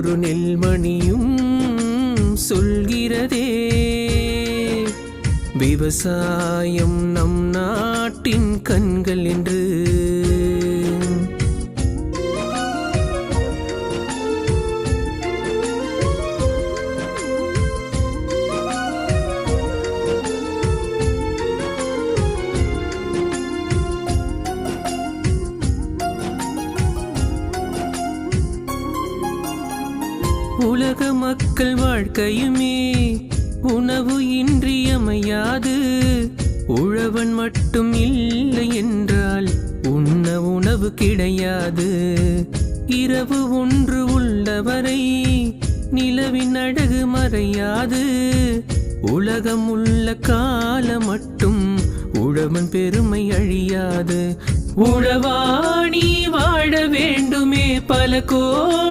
ஒவ்வொரு நெல்மணியும் சொல்கிறதே, விவசாயம் நம் நாட்டின் கண்கள் என்று. உலக மக்கள் வாழ்க்கையுமே உணவு இன்றியமையாது. உழவன் மட்டும் இல்லை என்றால் உண்ண உணவு கிடையாது. இரவு ஒன்று உள்ளவரை நிலவின் அழகு மறையாது. உலகம் உள்ள கால மட்டும் உழவன் பெருமை அழியாது. உழவாணி வாழ வேண்டுமே பல